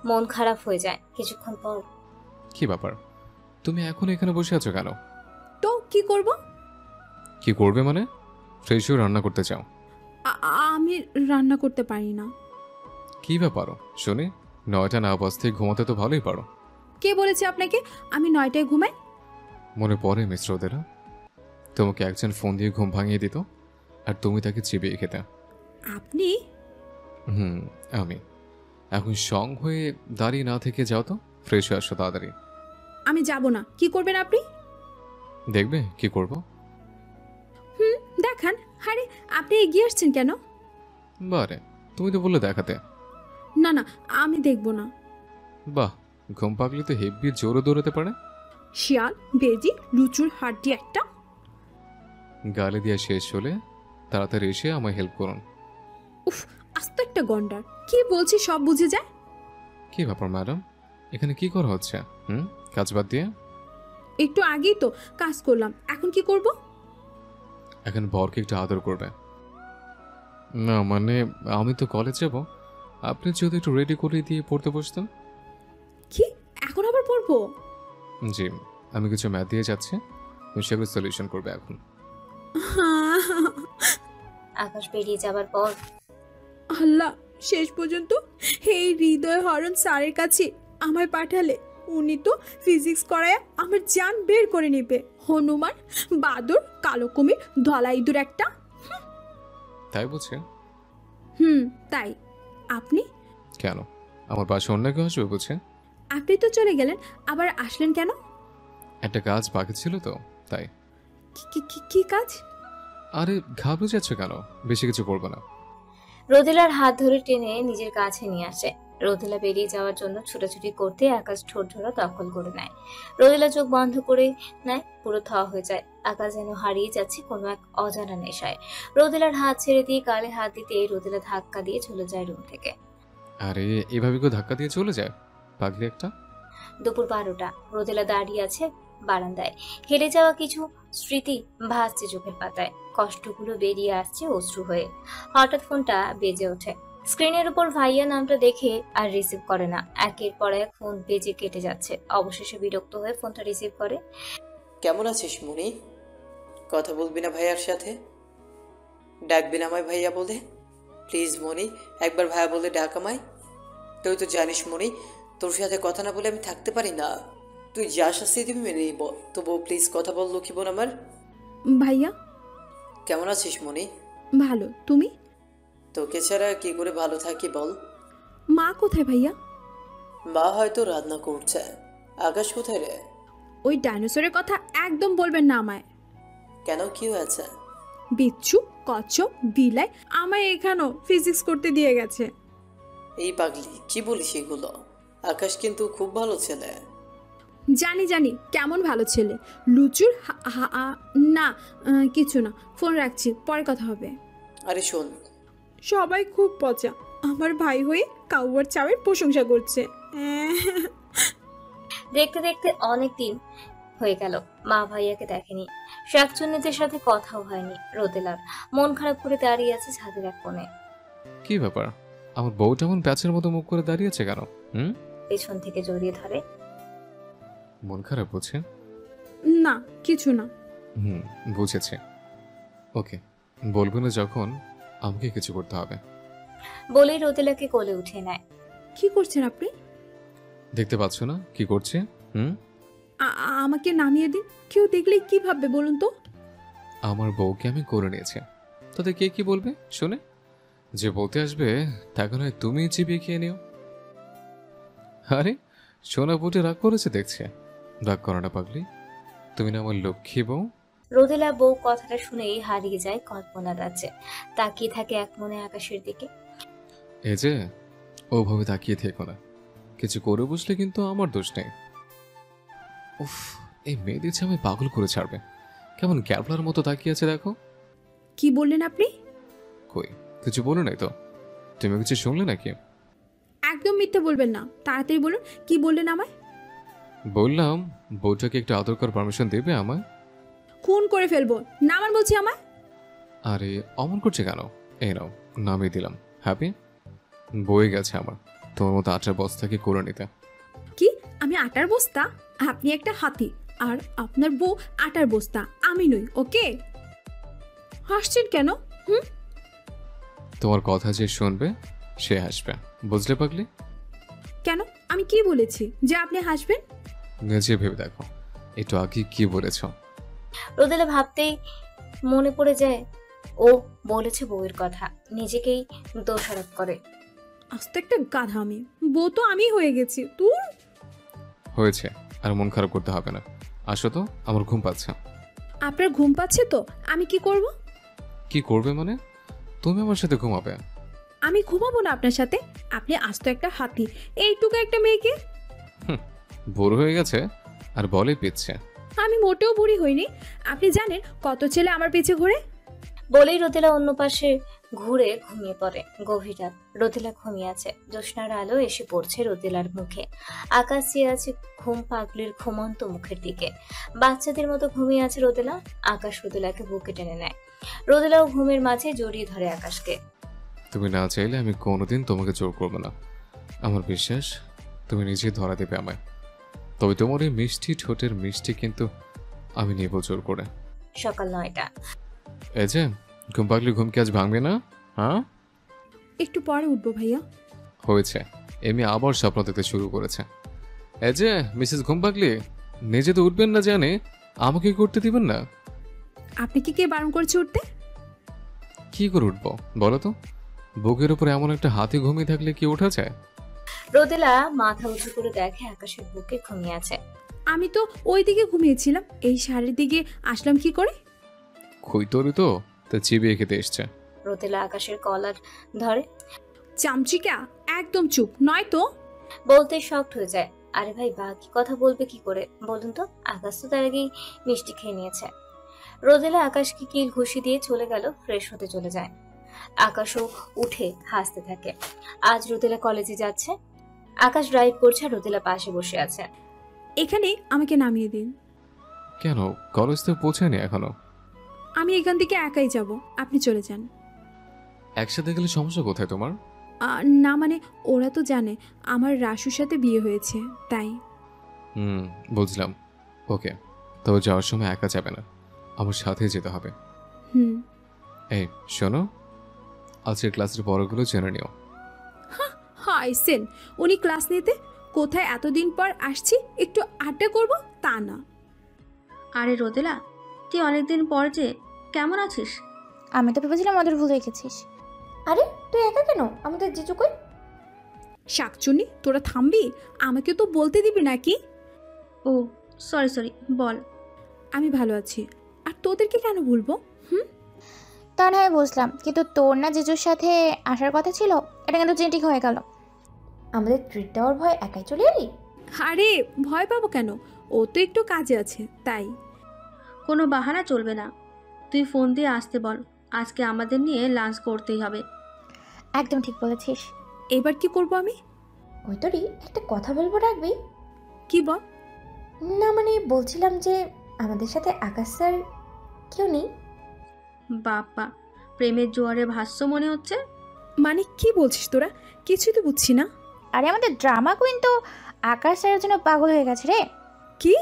মন খারাপ হয়ে যায়। কিছুক্ষণ পর, কি ব্যাপার, তুমি এখন এখানে বসে আছো কেন? তো কি করব? কি করবে মানে? ফ্রেশ হয়ে রান্না করতে চাও? আমি রান্না করতে পারি না। কি ব্যাপার শুনি, 9টা না বাজতে ঘুমাতে তো ভালোই পারো। কে বলেছে আপনাকে আমি 9টায় ঘুমাই? মনে পড়ে মিস রোদেলা, তোমাকে একজন ফোন দিয়ে ঘুম ভাঙিয়ে দিত আর তুমি তাকে চিবিয়ে খেতে। আপনি? আমি এখন সং হয়ে দাঁড়িয়ে না থেকে যাও তো, ফ্রেশ হয়ে আসো তাড়াতাড়ি। আমি যাব না। কি করবেন আপনি? দেখবে কি করব? দেখান। আরে আপনি এগিয়ে আসছেন কেন? বারে, তুমি তো বললে দেখাতে। না না, আমি দেখব না। বাহ, ঘুম পাগলি তো হেব্বি জোরে দৌড়াতে পারে। শিয়াল, বেজি, লুচুর হাড্ডি একটা। গালি দিয়া শেষ হলে তাড়াতাড়ি এসে আমায় হেল্প করুন। উফ, আস্ত একটা গন্ডার। কি বলছি সব বুঝে যায়। কি ব্যাপার ম্যাডাম, এখানে কি করা হচ্ছে? কাজ বাদ দিয়ে? একটু আগেই তো কাজ করলাম, এখন কি করব? এখন বরকে একটু আদর করবে। না মানে আমি তো কলেজ যাব, আপনি যদি একটু রেডি করে দিয়ে পড়তে বসতেন। কি এখন আবার পড়বো? জি, আমি কিছু ম্যাথ দিয়ে যাচ্ছি, তুমি সেগুলো সলিউশন করবে এখন। আকাশ বেরিয়ে যাবার পর আল্লাহ, শেষ পর্যন্ত এই হৃদয় হরণ স্যারের কাছে আমায় পাঠালে। উনি তো ফিজিক্স করায় আমার জান বের করে নেবে। হনুমান, বাদর, কালো কুমির, ধলা ইঁদুর একটা। তাই বলছে? তাই। আপনি কেন, আমার পাশে অন্য কেউ আসবে বুঝছে? আপনি তো চলে গেলেন, আবার আসলেন কেন? একটা কাজ বাকি ছিল তো তাই। কি কাজ? আরে ঘাবড়ে যাচ্ছ কেন? বেশি কিছু করবো না। রোদেলার হাত ধরে টেনে নিজের কাছে নিয়ে আসে। রোদেলা বেরিয়ে যাওয়ার জন্য ছুটাছুটি করতে আকাশ ঠোঁট ধরা দখল করে নেয়। রোদেলা চোখ বন্ধ করে নেয়, পুরো থ হয়ে যায়। আকাশ যেন হারিয়ে যাচ্ছে কোনো এক অজানা নেশায়। রোদেলার হাত ছেড়ে দিয়ে গালে হাত দিতে রোদেলা ধাক্কা দিয়ে চলে যায় রুম থেকে। আরে এভাবে কেউ ধাক্কা দিয়ে চলে যায়? পাগলি একটা। দুপুর 12টা। রোদেলা দাঁড়িয়ে আছে বারান্দায়। হেলে যাওয়া কিছু স্মৃতি ভাসছে চোখের পাতায়। কষ্টগুলো বেরিয়ে আসছে অশ্রু হয়ে। হঠাৎ ফোনটা বেজে ওঠে। স্ক্রিনের উপর ভাইয়া নামটা দেখে আর রিসিভ করে না। একের পর এক ফোন বেজে কেটে যাচ্ছে। অবশেষে বিরক্ত হয়ে ফোনটা রিসিভ করে। কেমন আছিস মনি? কথা বলবি না ভাইয়ার সাথে? ডাকবি না আমায় ভাইয়া বলে? প্লিজ মনি, একবার ভাইয়া বলে ডাক আমায়। তুই তো জানিস মনি, তোর সাথে কথা না বলে আমি থাকতে পারি না। তুই যা শাস্তি দিবি মেনে নিব, তবুও প্লিজ কথা বল লক্ষ্মী বোন আমার। ভাইয়া। কেমন আছিস মনি? ভালো, তুমি? তোকে ছাড়া কি করে ভালো থাকি বল। মা কোথায় ভাইয়া? মা হয়তো রান্না করছে। আকাশ কোথায় রে? ওই ডাইনোসরের কথা একদম বলবেন না আমায়। কেন, কি হয়েছে? বিচ্ছু, কচ্ছপ, বিলাই আমায় এখানেও ফিজিক্স করতে দিয়ে গেছে। এই পাগলি কি বলিস এগুলো? আকাশ কিন্তু খুব ভালো ছেলে। জানি জানি কেমন ভালো ছেলে। লুচুর না, কিছু না। ফোন রাখছি, পরে কথা হবে। আরে শোন, সবাই খুব পচা। আমার ভাই হয়ে কাউয়ার চাওয়ের প্রশংসা করছে। দেখতে দেখতে অনেক দিন হয়ে গেল মা ভাইয়াকে দেখেনি। শাকচুন্নিদের সাথে কথাও হয়নি। রোদেলার মন খারাপ করে দাঁড়িয়ে আছে ছাদের এক কোণে। কি ব্যাপার, আমার বউটা এমন প্যাচের মতো মুখ করে দাঁড়িয়েছে কেন? পেছন থেকে জড়িয়ে ধরে। মন খারাপ বুঝছে? না, কিছু না। বুঝেছে। ওকে, বলবো না যখন আমাকে কিছু করতে হবে। বলেই রোদেলাকে কোলে উঠিয়ে নেয়। কি করছেন আপনি? দেখতে পাচ্ছ না কি করছে? আমাকে নামিয়ে দিন। কেউ দেখলে কি ভাববে বলুন তো? আমার বউকে আমি করে নিয়েছি, তাতে কে কি বলবে শুনে? যে বলতে আসবে তাকে নয় তুমি চিবিয়ে খেয়ে নিও। আরে সোনা বুটে রাগ করেছে দেখছে। রাগ করো না পাগলি, তুমি না আমার লক্ষ্মী বউ। রোদেলা বউ কথাটা শুনেই হারিয়ে যায় কল্পনা রাজ্যে। তাকিয়ে থাকে এক মনে আকাশের দিকে। এই যে ওভাবে তাকিয়ে থেকো না, কিছু করে বসলে কিন্তু আমার দোষ নেই। উফ, এই মেয়ে দিচ্ছে আমি পাগল করে ছাড়বে। কেমন ক্যাবলার মতো তাকিয়ে আছে দেখো। কি বললেন আপনি? কই কিছু বলে নাই তো? তুমি কিছু শুনলে নাকি? একদম মিথ্যে বলবেন না, তাড়াতাড়ি বলুন কি বললেন আমায়। বললাম বউটাকে একটু আদর করার পারমিশন দেবে আমায়? খুন করে ফেলবো, নামান বলছি আমায়। আরে অমন করছে কেন? এই নাও নামিয়ে দিলাম। হ্যাপি? বয়ে গেছে আমার তোমার মতো আটার বস্তাকে করে নিতে। কি আমি আটার বস্তা? আপনি একটা হাতি, আর আপনার বউ আটার বস্তা, আমি নই। ওকে, হাসছেন কেন? তোমার কথা যে শুনবে সে হাসবে, বুঝলে পাগলি? কেন, আমি কি বলেছি যে আপনি হাসবেন? নিজে ভেবে দেখো একটু আগে কি বলেছ। রোদেলা ভাবতেই মনে পড়ে যায় ও বলেছে বউয়ের কথা। নিজেকেই দোষারোপ করে। আজ তো একটা গাধা আমি, বউ তো আমি হয়ে গেছি তুই। হয়েছে, আর মন খারাপ করতে হবে না। আসো তো, আমার ঘুম পাচ্ছে। আপনার ঘুম পাচ্ছে তো আমি কি করব? কি করবে মানে? তুমি আমার সাথে ঘুমাবে? আমি ঘুমাবো না আপনার সাথে। আপনি আজ তো একটা হাতি, এইটুকু একটা মেয়েকে। বড় হয়ে গেছে আর বলে পিচ্ছে। আমি মোটেও বুড়ি হইনি। আপনি জানেন কত ছেলে আমার পিছে ঘুরে? বলেই রোদেলা অন্য পাশে ঘুরে ঘুমিয়ে পড়ে। গভীর রাত, রোদেলা ঘুমিয়ে আছে। জ্যোৎস্নার আলো এসে পড়ছে রোদেলার মুখে। আকাশ চেয়ে আছে ঘুম পাগলির ঘুমন্ত মুখের দিকে। বাচ্চাদের মতো ঘুমিয়ে আছে রোদেলা। আকাশ রোদেলাকে বুকে টেনে নেয়। রোদেলাও ঘুমের মাঝে জড়িয়ে ধরে আকাশকে। তুমি না চাইলে আমি কোনোদিন তোমাকে জোর করবো না। আমার বিশ্বাস তুমি নিজেই ধরা দেবে আমায়। তবে তোমার এই মিষ্টি ঠোঁটের মিষ্টি কিন্তু আমি নেব জোর করে। সকাল 9টা। এই যে ঘুম পাগলি, ঘুম কি আজ ভাঙবে না? হ্যাঁ, একটু পরে উঠবো ভাইয়া। হয়েছে, এমনি আবার স্বপ্ন দেখতে শুরু করেছে। এই যে মিসেস ঘুম পাগলি, নিজে তো উঠবেন না জানে, আমাকে করতে দিবেন না? আপনি কি কে বারণ করেছে উঠতে? কি করে উঠবো বলো তো? বুকের উপর এমন একটা হাতি ঘুমিয়ে থাকলে কি ওঠা যায়? রোদেলা মাথা উঁচু করে দেখে আকাশের বুকে ঘুমিয়ে আছে। আমি তো ওই দিকে ঘুমিয়েছিলাম, এই শাড়ির দিকে আসলাম কি করে? খৈতরি তো, তা চিবিয়ে খেতে এসছে। রোদেলা আকাশের কলার ধরে। চামচিকা, একদম চুপ নয় তো। বলতে শক্ট হয়ে যায়। আরে ভাই, বাকি কথা বলবে কি করে বলুন তো? আকাশ তো তার আগেই মিষ্টি খেয়ে নিয়েছে। রোদেলা আকাশকে কিল ঘুষি দিয়ে চলে গেল, ফ্রেশ হতে চলে যায়। আকাশও উঠে হাসতে থাকে। আজ রোদেলা কলেজে যাচ্ছে। আকাশ ড্রাইভ করছে, রোদেলা পাশে বসে আছে। এখানে আমাকে নামিয়ে দিন। কেন, কলেজ তো পৌঁছায়নি এখনো? আমি এখান থেকে একাই যাব, আপনি চলে যান। একসাথে গেলে সমস্যা কোথায় তোমার? না মানে ওরা তো জানে আমার রাসুর সাথে বিয়ে হয়েছে, তাই। বুঝলাম। ওকে, তবে যাওয়ার সময় একা যাবে না, আমার সাথে যেতে হবে। এই শোনো, আজকের ক্লাসের পড়াগুলো জেনে নিও। হাই সেন, উনি ক্লাস নিতে কোথায়? এতদিন পর আসছি, একটু আড্ডা করব তা না। আরে রোদেলা, তুই অনেকদিন পর যে, কেমন আছিস? আমি তো ভেবেছিলাম আমাদের ভুলে গেছিস। আরে তুই একা কেন? আমাদের জিজু কই? শাকচুনি, তোরা থামবি? আমাকে তো বলতে দিবি নাকি? ও সরি, বল। আমি ভালো আছি, আর তোদেরকে কেন ভুলবো? তা নয় বুঝলাম, কিন্তু তোর না জিজুর সাথে আসার কথা ছিল, এটা কিন্তু জেনেটিক হয়ে গেল। আমাদের ট্রিট দেওয়ার ভয় একাই চলে এলি? আরে ভয় পাবো কেন, ও তো একটু কাজে আছে তাই। কোনো বাহানা চলবে না, তুই ফোন দিয়ে আসতে বল। আজকে আমাদের নিয়ে লাঞ্চ করতেই হবে। একদম ঠিক বলেছিস। এবার কি করব আমি? ওই তোরই একটা কথা বলবো, রাখবি? কি বল? না মানে বলছিলাম যে আমাদের সাথে আকাশ স্যার কেউ নেই। বাপ্পা, প্রেমের জোয়ারে ভাষ্য মনে হচ্ছে। মানে কি বলছিস তোরা? কিছুই তো বুঝছি না। আরে আমাদের ড্রামা কুইন তো আকাশ স্যারের জন্য পাগল হয়ে গেছে রে। কি?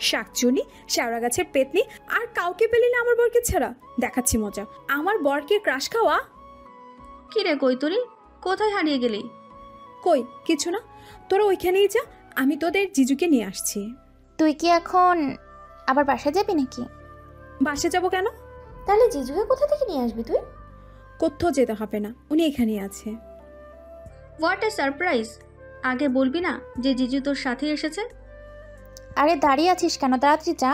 শাকচুনি, শেওড়া গাছের পেতনি, আর কাউকে পেলি না আমার বরকে ছাড়া? দেখাচ্ছি মজা। আমার বরকে ক্রাশ খাওয়া। কি রে কৈতরি, কোথায় হারিয়ে গেলি? কই কিছু না, তোরা ওইখানেই যা, আমি তোদের জিজুকে নিয়ে আসছি। তুই কি এখন আবার বাসায় যাবি নাকি? বাসে যাব কেন? তাহলে জিজুকে কোথা থেকে নিয়ে আসবি তুই? কোথাও যেতে হবে না, উনি এখানেই আছে। What a surprise! আগে বলবি না যে জিজু তোর সাথে এসেছে? আরে দাঁড়িয়ে আছিস কেন, তাড়াতাড়ি যা।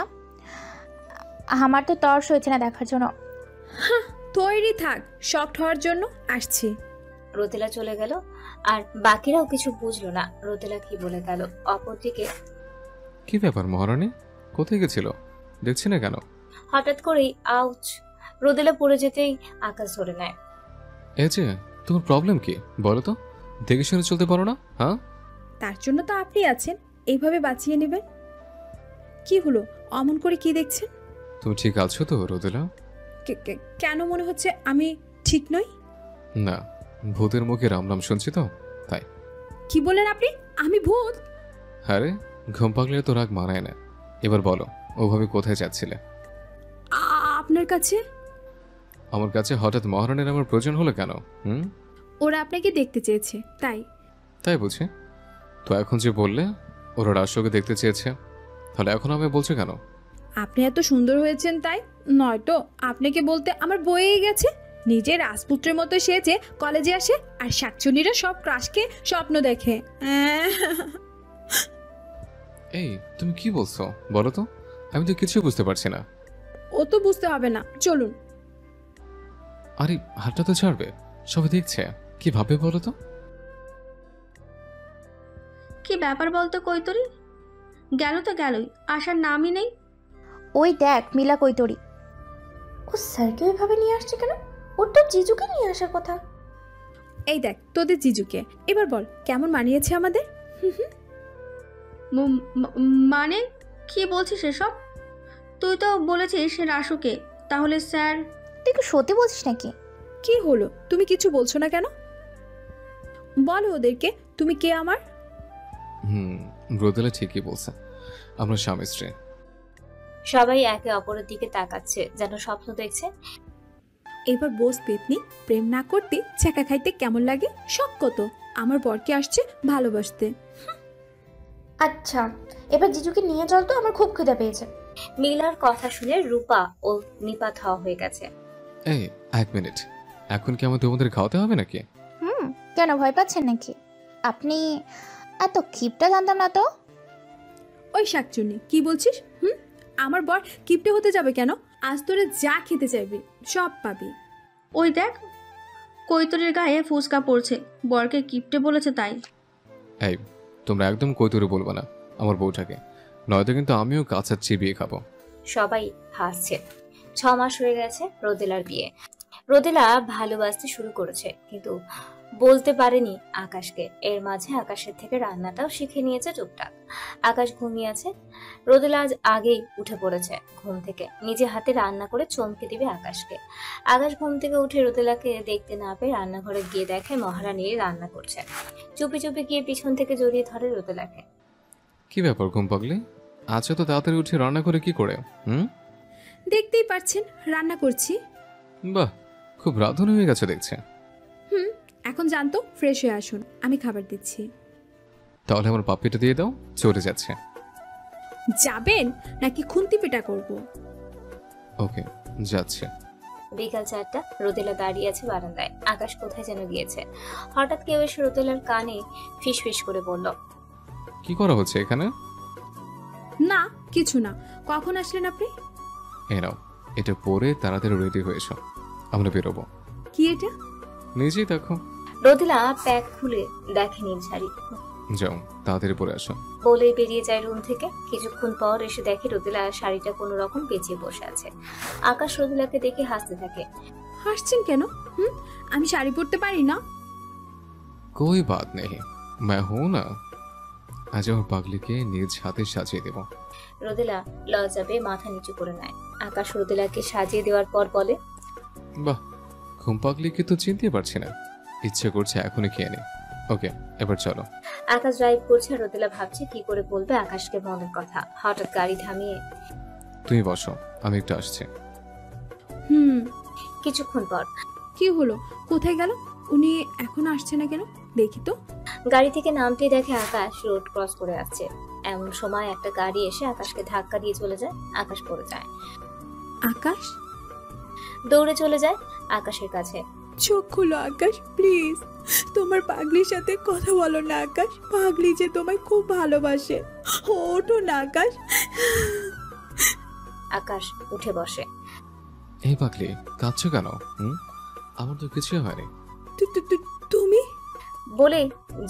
আমার তো তর্স হয়েছে না দেখার জন্য। তৈরি থাক, শকড হওয়ার জন্য আসছি। রোদেলা চলে গেল, আর বাকিরাও কিছু বুঝলো না রোদেলা কি বলে গেল। অপরদিকে, কি ব্যাপার মহারানী, কোথায় গেছিল? দেখছি না কেন? হঠাৎ করেই আউচ, রোদেলা পড়ে যেতেই আকাশ ধরে নেয়। এই যে, তোমার প্রবলেম কি বলো তো? দেখে শুনে চলতে পারো না? হ্যাঁ, তার জন্য তো আপনি আছেন, এইভাবে বাঁচিয়ে নেবেন। কি হলো, অমন করে কি দেখছেন? তুমি ঠিক আছো তো রোদেলা? কেন মনে হচ্ছে আমি ঠিক নই? না, ভূতের মুখে রাম নাম শুনছি তো তাই। কি বলেন আপনি? আমি ভূত? আরে ঘুম পাগলে তো রাগ মানায় না। এবার বলো, ওভাবে কোথায় যাচ্ছিলে? আপনার কাছে। আমার কাছে হঠাৎ মহারানীর আমার প্রয়োজন হলো কেন? ওরা আপনাকে দেখতে চেয়েছে তাই। তাই বুঝি? তো এখন যে বললে ওরা রাষ্ট্রকে দেখতে চেয়েছে, তাহলে এখন আমি বলছো কেন? আপনি এত সুন্দর হয়েছেন তাই। নয়তো আপনাকে বলতে আমার বয়ে গেছে। নিজের রাজপুত্রের মতো সেজে কলেজে আসে আর শাকচুনিরা সব ক্রাশকে স্বপ্ন দেখে। এই তুমি কি বলছো বলো তো? আমি তো কিছু বুঝতে পারছি না। ও তো বুঝতে হবে না, চলুন। আরে হাতটা তো ছাড়বে, সবাই দেখছে, কি ভাববে বলো তো? কি ব্যাপার বলতো কৈতরি? গেল তো গেলই, আসার নামই নেই। ওই দেখ মিলা কৈতরি। ও স্যারকে ওইভাবে নিয়ে আসছে কেন? ওর তো জিজুকে নিয়ে আসার কথা। এই দেখ তোদের জিজুকে, এবার বল কেমন মানিয়েছে আমাদের? মানে কি বলছিস এসব? তুই তো বলেছিস রাসুকে, তাহলে স্যার? তুই কি সত্যি বলছিস নাকি? কি হলো, তুমি কিছু বলছো না কেন? বলো ওদেরকে তুমি কে আমার। রোদেলা ঠিকই বলছে, আমরা স্বামী স্ত্রী। সবাই একে অপরের দিকে তাকাচ্ছে, যেন স্বপ্ন দেখছে। এবার বোস পেতনি, প্রেম না করতে ছ্যাঁকা খাইতে কেমন লাগে? শখ কত আমার বরকে আসছে ভালোবাসতে। আচ্ছা এবার জিজুকে নিয়ে চল তো, আমার খুব খিদে পেয়েছে। মিলার কথা শুনে রূপা ও নিপাত হওয়া হয়ে গেছে। এই এক মিনিট, এখন কি আমাদের তোমাদের খাওয়াতে হবে নাকি? কেন ভয় পাচ্ছেন নাকি? আপনি এত কিপটা জানতাম না তো। ওই শাকচুনি কি বলছিস? আমার বর কিপটে হতে যাবে কেন? আজ তোরা যা খেতে চাইবি সব পাবি। ওই দেখ কৈতরির গায়ে ফুসকা পড়ছে, বরকে কিপটে বলেছে তাই। এই তোমরা একদম কৈতুরে বলবো না আমার বউটাকে, নয়তো কিন্তু আমিও কাঁচা চিবিয়ে খাবো। সবাই হাসছে। 6 মাস হয়ে গেছে রোদেলার বিয়ে। রোদেলা ভালোবাসতে শুরু করেছে, কিন্তু বলতে পারেনি আকাশকে। এর মাঝে আকাশের থেকে রান্নাটাও শিখে নিয়েছে টুকটাক। আকাশ ঘুমিয়ে আছে, রোদেলা আজ আগেই উঠে পড়েছে ঘুম থেকে, নিজে হাতে রান্না করে চমকে দিবে আকাশকে। আকাশ ঘুম থেকে উঠে রোদেলাকে দেখতে না পেয়ে রান্নাঘরে গিয়ে দেখে মহারানী রান্না করছে। চুপি চুপি গিয়ে পিছন থেকে জড়িয়ে ধরে রোদেলাকে। কি ব্যাপার ঘুম পাগলি, আজকে তো তাড়াতাড়ি উঠে রান্না করে কি করে? দেখতেই পাচ্ছেন রান্না করছি। বাহ, খুব রাধুনি হয়ে গেছে দেখছে। এখন জানতো ফ্রেশ হয়ে আসুন, আমি খাবার দিচ্ছি। তাহলে আমার পাপ্পিটা দিয়ে দাও, চলে যাচ্ছে। যাবেন নাকি খুন্তি পেটা করব? ওকে যাচ্ছে। বিকাল 4টা, রোদেলা দাঁড়িয়ে আছে বারান্দায়। আকাশ কোথায় যেন গিয়েছে। হঠাৎ কেউ এসে রোদেলার কানে ফিস করে বলল, কি করা হচ্ছে এখানে? না কিছু না। কখন আসলেন আপনি? এই নাও, এটা পরে তাড়াতাড়ি রেডি হয়েছ, আমরা বেরোবো। কি এটা? নিজেই দেখো। রোদেলা প্যাক খুলে দেখে নীল শাড়ি। যাও তাড়াতাড়ি পরে আসো। বলেই বেরিয়ে যায় রুম থেকে। কিছুক্ষণ পর এসে দেখে রোদেলা শাড়িটা কোনো রকম পেঁচিয়ে বসে আছে। আকাশ রোদেলাকে দেখে হাসতে থাকে। হাসছেন কেন? আমি শাড়ি পরতে পারি না? कोई बात नहीं, मैं हूं ना। আজ আমার পাগলিকে নিজ হাতে সাজিয়ে দেব। রোদেলা লজ্জা পেয়ে মাথা নিচু করে নেয়। আকাশ রোদেলাকে সাজিয়ে দেওয়ার পর বলে, বাহ, ঘুম পাগলিকে তো চিনতে পারছি না, ইচ্ছে করছে এখনই খেয়ে নে। ওকে এবার চলো। আকাশ ড্রাইভ করছে, রোদেলা ভাবছে কি করে বলবে আকাশকে মনের কথা। হঠাৎ গাড়ি থামিয়ে, তুমি বসো, আমি একটু আসছি। কিছুক্ষণ পর, কি হলো, কোথায় গেল উনি? এখন আসছে না কেন? দেখি তো। গাড়ি থেকে নামতেই দেখে আকাশ রোড ক্রস করে আসছে। এমন সময় একটা গাড়ি এসে আকাশকে ধাক্কা দিয়ে চলে যায়। আকাশ পড়ে যায়। আকাশ দৌড়ে চলে যায় আকাশের কাছে। চোখ খুলো আকাশ, প্লিজ। তোমার পাগলির সাথে কথা বলো না আকাশ, পাগলি যে তোমায় খুব ভালোবাসে। ওঠো না আকাশ। আকাশ উঠে বসে। এই পাগলি কাঁদছো কেন? আমার তো কিছু হয়নি। তুমি বলে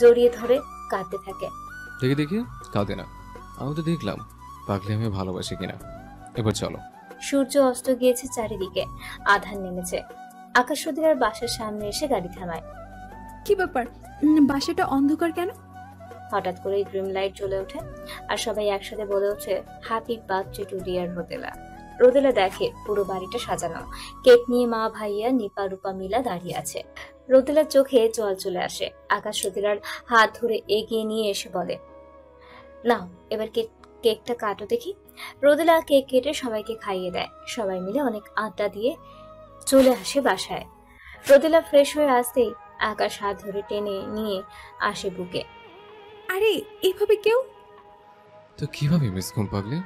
জড়িয়ে ধরে কাঁদতে থাকে। দেখি দেখি, কাঁদে না। আমি তো দেখলাম পাগলি আমি ভালোবাসি কিনা। এবার চলো। সূর্য অস্ত গিয়েছে, চারিদিকে আধার নেমেছে। আকাশ রোদেলার বাসার সামনে এসে গাড়ি থামায়। কি ব্যাপার, বাসাটা অন্ধকার কেন? হঠাৎ করে ড্রিম লাইট জ্বলে ওঠে আর সবাই একসাথে বলে ওঠে, হ্যাপি বার্থডে টু ডিয়ার রোদেলা। রোদেলা দেখে পুরো বাড়িটা সাজানো। কেক নিয়ে মা, ভাইয়া, নিপা, রূপা, মিলা দাঁড়িয়ে আছে। রোদেলার চোখে জল চলে আসে। আকাশ রোদেলার হাত ধরে এগিয়ে নিয়ে এসে বলে, নাও এবার কেকটা কাটো দেখি। রোদেলা কেক কেটে সবাইকে খাইয়ে দেয়। সবাই মিলে অনেক আড্ডা দিয়ে চলে আসে বাসায়। রোদেলা ফ্রেশ হয়ে আসতেই আকাশ হাত ধরে টেনে নিয়ে আসে বুকে। আরে এভাবে কেউ? তো কিভাবে মিস ঘুম পাগলি?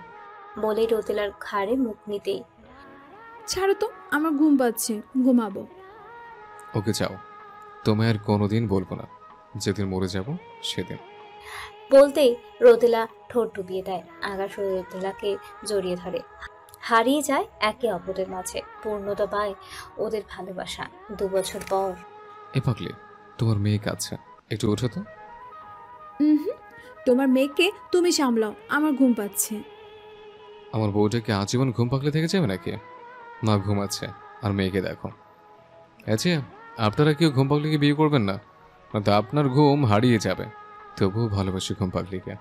বলেই রোদেলার ঘাড়ে মুখ নিতেই, ছাড়ো তো, আমার ঘুম পাচ্ছে, ঘুমাবো। ওকে যাও, তোমায় আর কোনোদিন বলবো না। যেদিন মরে যাব সেদিন। বলতেই রোদেলা ঠোঁট ডুবিয়ে দেয়। আকাশ রোদেলাকে জড়িয়ে ধরে। হারিয়ে যায় একে অপরের মাঝে, পূর্ণতা পায় ওদের ভালোবাসা। 2 বছর পর। এ পাগলি, তোমার মেয়ে কাছে, একটু ওঠো তো। তোমার মেয়েকে তুমি সামলাও, আমার ঘুম পাচ্ছে। আমার বউটাকে আজীবন ঘুম পাগলে থেকে যাবে নাকি? মা ঘুমাচ্ছে আর মেয়েকে দেখো। আচ্ছা, আপনারা কেউ ঘুম পাগলিকে বিয়ে করবেন না, নয়তো আপনার ঘুম হারিয়ে যাবে। তবুও ভালোবাসি ঘুম পাগলিকে।